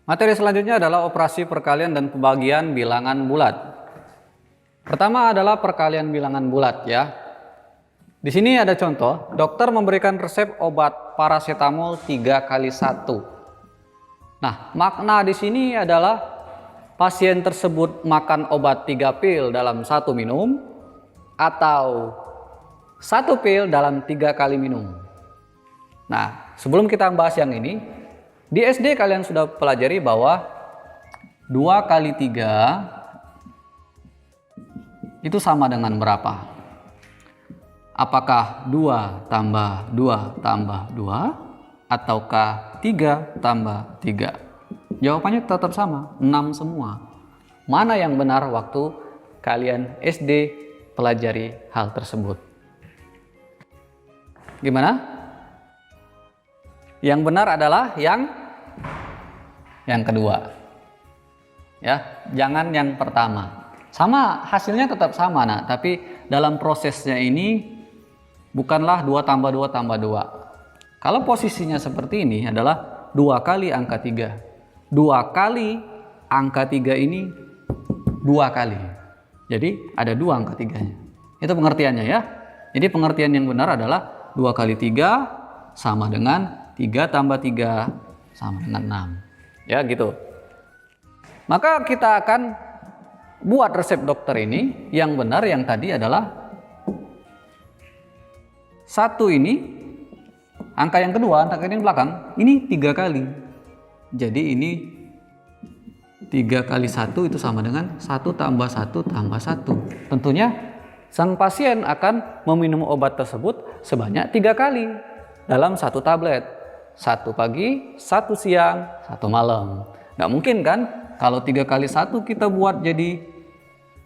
Materi selanjutnya adalah operasi perkalian dan pembagian bilangan bulat. Pertama adalah perkalian bilangan bulat ya. Di sini ada contoh, dokter memberikan resep obat paracetamol 3 kali 1. Nah, makna di sini adalah pasien tersebut makan obat 3 pil dalam 1 minum atau 1 pil dalam 3 kali minum. Nah, sebelum kita bahas yang ini, di SD kalian sudah pelajari bahwa 2 kali 3 itu sama dengan berapa? Apakah 2 tambah 2 tambah 2 ataukah 3 tambah 3? Jawabannya tetap sama, 6 semua. Mana yang benar waktu kalian SD pelajari hal tersebut? Gimana? Yang benar adalah yang kedua. Ya, jangan yang pertama. Sama, hasilnya tetap sama, nah, tapi dalam prosesnya ini bukanlah 2 tambah 2 tambah 2. Kalau posisinya seperti ini adalah 2 kali angka 3. 2 kali angka 3 ini 2 kali. Jadi ada 2 angka 3-nya. Itu pengertiannya ya. Jadi pengertian yang benar adalah 2 kali 3 sama dengan 3 tambah 3 sama dengan 6. Ya gitu. Maka kita akan buat resep dokter ini. Yang benar yang tadi adalah 1 ini, angka yang kedua, angka yang belakang, ini 3 kali. Jadi ini 3 kali 1 itu sama dengan 1 tambah 1 tambah 1. Tentunya sang pasien akan meminum obat tersebut sebanyak 3 kali dalam 1 tablet. 1 pagi, 1 siang, 1 malam. Nggak mungkin kan kalau 3 kali 1 kita buat jadi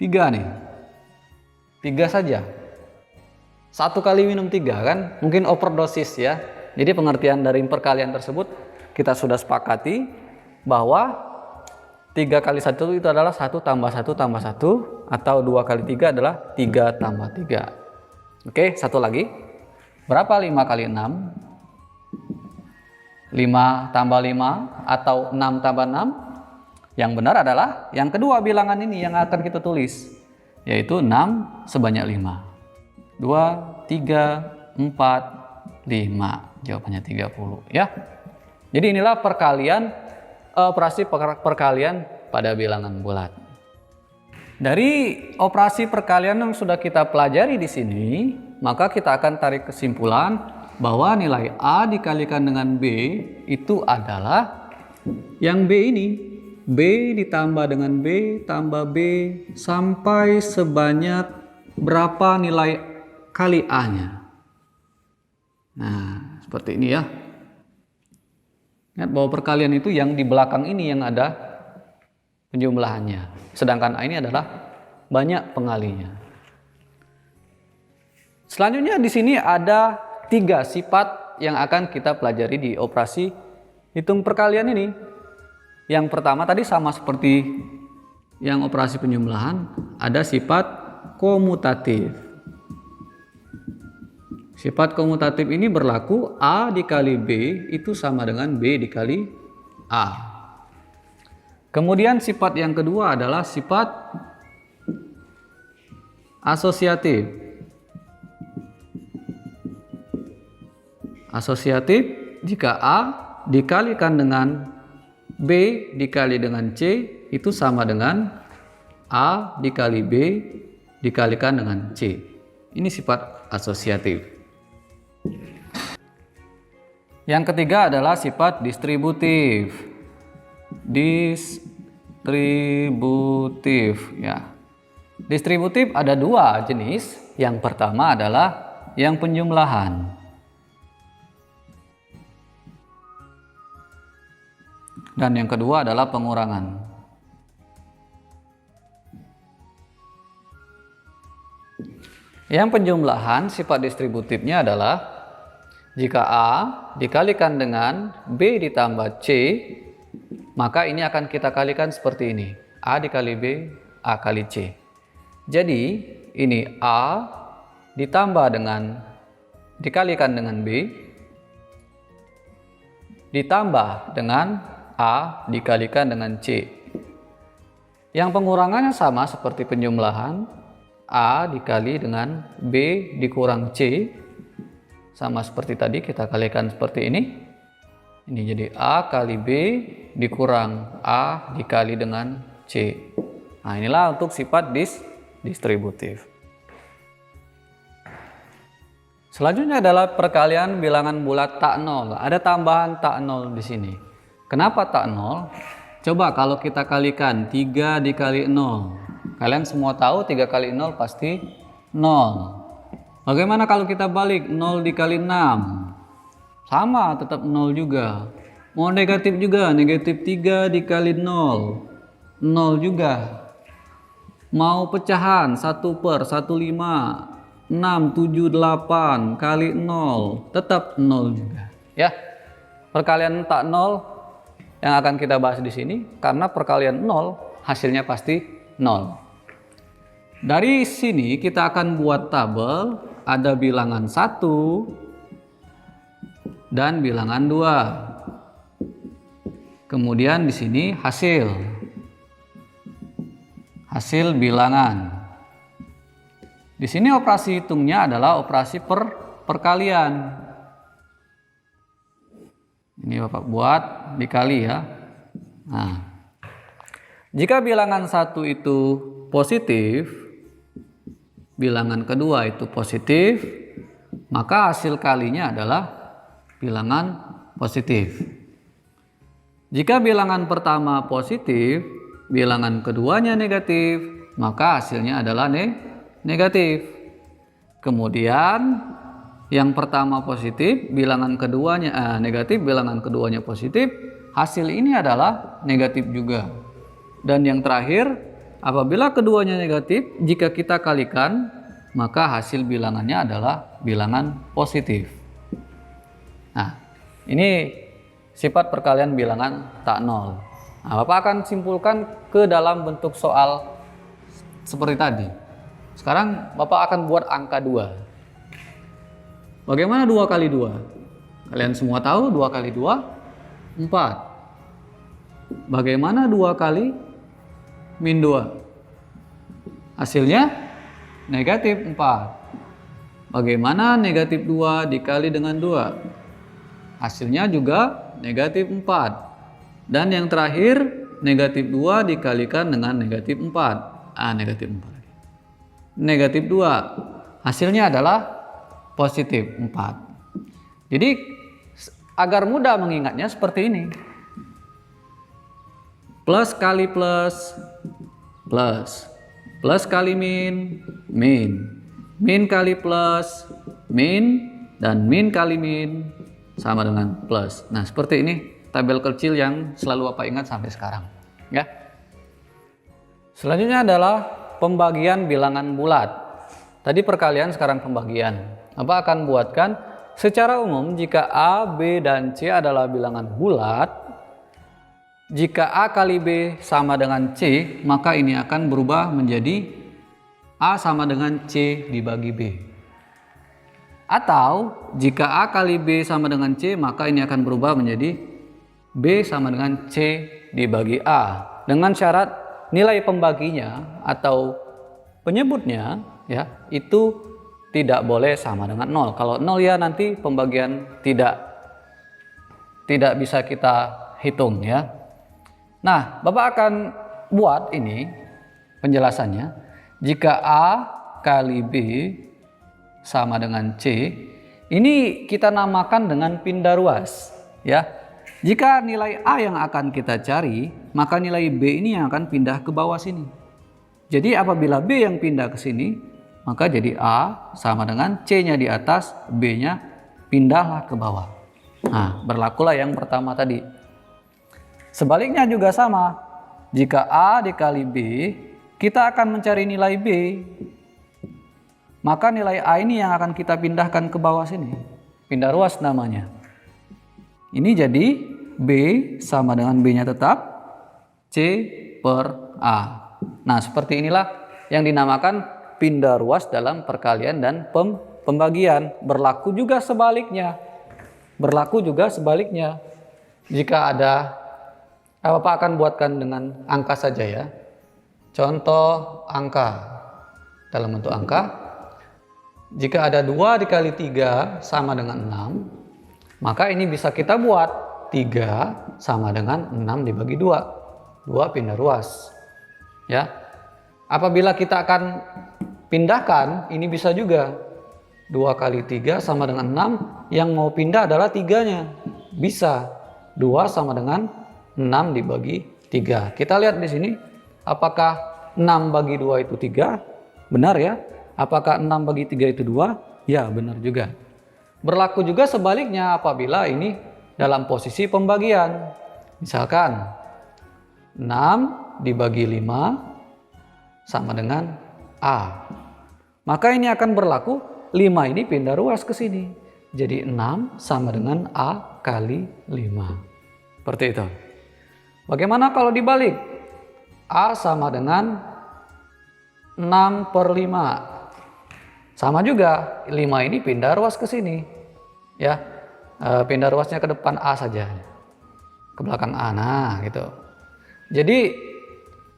3 nih. 3 saja. 1 kali minum 3 kan mungkin overdosis ya. Jadi pengertian dari perkalian tersebut kita sudah sepakati bahwa 3 kali 1 itu adalah 1 tambah 1 tambah 1 atau 2 kali 3 adalah 3 tambah 3. Oke, satu lagi. Berapa 5 kali 6? 5 tambah 5 atau 6 tambah 6? Yang benar adalah yang kedua bilangan ini yang akan kita tulis, yaitu 6 sebanyak 5. 2, 3, 4, 5. Jawabannya 30 ya. Jadi inilah operasi perkalian pada bilangan bulat. Dari operasi perkalian yang sudah kita pelajari di sini, maka kita akan tarik kesimpulan bahwa nilai A dikalikan dengan B itu adalah yang B ini, B ditambah dengan B tambah B sampai sebanyak berapa nilai kali A-nya. Nah, seperti ini ya. Ingat bahwa perkalian itu yang di belakang ini yang ada penjumlahannya. Sedangkan A ini adalah banyak pengalinya. Selanjutnya di sini ada 3 sifat yang akan kita pelajari di operasi hitung perkalian ini. Yang pertama tadi sama seperti yang operasi penjumlahan, ada sifat komutatif. Sifat komutatif ini berlaku A dikali B itu sama dengan B dikali A. Kemudian sifat yang kedua adalah sifat asosiatif. Asosiatif jika A dikalikan dengan B dikali dengan C itu sama dengan A dikali B dikalikan dengan C. Ini sifat asosiatif. Yang ketiga adalah sifat distributif. Distributif ya. Distributif ada 2 jenis. Yang pertama adalah yang penjumlahan. Dan yang kedua adalah pengurangan. Yang penjumlahan sifat distributifnya adalah jika A dikalikan dengan B ditambah C, maka ini akan kita kalikan seperti ini. A dikali B, A kali C. Jadi ini A dikalikan dengan B ditambah dengan A dikalikan dengan C. Yang pengurangannya sama seperti penjumlahan, A dikali dengan B dikurang C. Sama seperti tadi, kita kalikan seperti ini. Ini jadi A kali B dikurang A dikali dengan C. Nah, inilah untuk sifat distributif. Selanjutnya adalah perkalian bilangan bulat tak nol. Ada tambahan tak nol di sini. Kenapa tak nol? Coba kalau kita kalikan 3 dikali 0. Kalian semua tahu 3 kali 0 pasti 0. Bagaimana kalau kita balik 0 dikali 6? Sama, tetap 0 juga. Mau negatif juga, negatif 3 dikali 0. 0 juga. Mau pecahan 1/1/5. 6, 7, 8 kali 0. Tetap 0 juga. Ya, perkalian tak 0 yang akan kita bahas di sini. Karena perkalian 0 hasilnya pasti 0. Dari sini kita akan buat tabel. Ada bilangan 1 dan bilangan 2. Kemudian di sini hasil bilangan. Di sini operasi hitungnya adalah operasi perkalian. Ini Bapak buat dikali ya. Nah, jika bilangan 1 itu positif, bilangan kedua itu positif, maka hasil kalinya adalah bilangan positif. Jika bilangan pertama positif, bilangan keduanya negatif, maka hasilnya adalah negatif. Kemudian yang pertama positif, bilangan keduanya negatif, bilangan keduanya positif, hasil ini adalah negatif juga. Dan yang terakhir, apabila keduanya negatif, jika kita kalikan, maka hasil bilangannya adalah bilangan positif. Nah, ini sifat perkalian bilangan tak nol. Nah, Bapak akan simpulkan ke dalam bentuk soal seperti tadi. Sekarang Bapak akan buat angka 2. Bagaimana 2 kali 2? Kalian semua tahu 2 kali 2, 4. Bagaimana 2 kali min 2? Hasilnya negatif 4. Bagaimana negatif 2 dikali dengan 2? Hasilnya juga negatif 4. Dan yang terakhir, negatif 2 dikalikan dengan negatif 4. Negatif 4. Negatif 2. Hasilnya adalah positif 4. Jadi agar mudah mengingatnya seperti ini. Plus kali plus, plus. Plus kali min, min. Min kali plus, min. Dan min kali min sama dengan plus. Nah, seperti ini tabel kecil yang selalu Bapak ingat sampai sekarang. Ya. Selanjutnya adalah pembagian bilangan bulat. Tadi perkalian, sekarang pembagian. Bapak akan buatkan secara umum jika A, B, dan C adalah bilangan bulat. Jika A kali B sama dengan C, maka ini akan berubah menjadi A sama dengan C dibagi B. Atau jika A kali B sama dengan C, maka ini akan berubah menjadi B sama dengan C dibagi A. Dengan syarat nilai pembaginya atau penyebutnya ya itu tidak boleh sama dengan 0. Kalau 0 ya nanti pembagian tidak bisa kita hitung ya. Nah, Bapak akan buat ini penjelasannya. Jika A kali B sama dengan C, ini kita namakan dengan pindah ruas ya. Jika nilai A yang akan kita cari, maka nilai B ini yang akan pindah ke bawah sini. Jadi apabila B yang pindah ke sini, maka jadi A sama dengan C-nya di atas, B-nya pindahlah ke bawah. Nah, berlakulah yang pertama tadi. Sebaliknya juga sama. Jika A dikali B, kita akan mencari nilai B. Maka nilai A ini yang akan kita pindahkan ke bawah sini. Pindah ruas namanya. Ini jadi B sama dengan B-nya tetap C per A. Nah, seperti inilah yang dinamakan pindah ruas dalam perkalian dan pembagian. Berlaku juga sebaliknya. Jika ada Bapak akan buatkan dengan angka saja ya. Contoh angka dalam bentuk angka. Jika ada 2 dikali 3 sama dengan 6, maka ini bisa kita buat 3 sama dengan 6 dibagi 2. 2 pindah ruas. Ya. Apabila kita akan pindahkan, ini bisa juga. 2 kali 3 sama dengan 6, yang mau pindah adalah 3-nya. Bisa. 2 sama dengan 6 dibagi 3. Kita lihat di sini, apakah 6 bagi 2 itu 3? Benar ya. Apakah 6 bagi 3 itu 2? Ya, benar juga. Berlaku juga sebaliknya apabila ini dalam posisi pembagian. Misalkan 6 dibagi 5 sama dengan A. Maka ini akan berlaku 5 ini pindah ruas ke sini. Jadi 6 sama dengan A kali 5. Seperti itu. Bagaimana kalau dibalik? A sama dengan 6 per 5. Sama juga, 5 ini pindah ruas ke sini. Ya, pindah ruasnya ke depan A saja. Ke belakang A, nah gitu. Jadi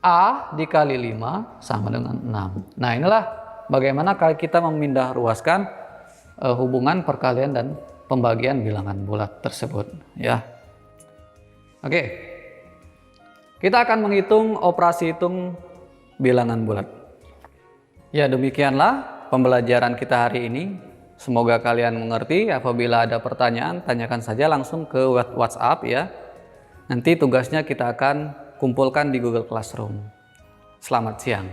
A dikali 5 sama dengan 6. Nah inilah bagaimana kita memindah ruaskan hubungan perkalian dan pembagian bilangan bulat tersebut ya. Oke. Kita akan menghitung operasi hitung bilangan bulat. Ya, demikianlah pembelajaran kita hari ini. Semoga kalian mengerti. Apabila ada pertanyaan, tanyakan saja langsung ke WhatsApp ya. Nanti tugasnya kita akan kumpulkan di Google Classroom. Selamat siang.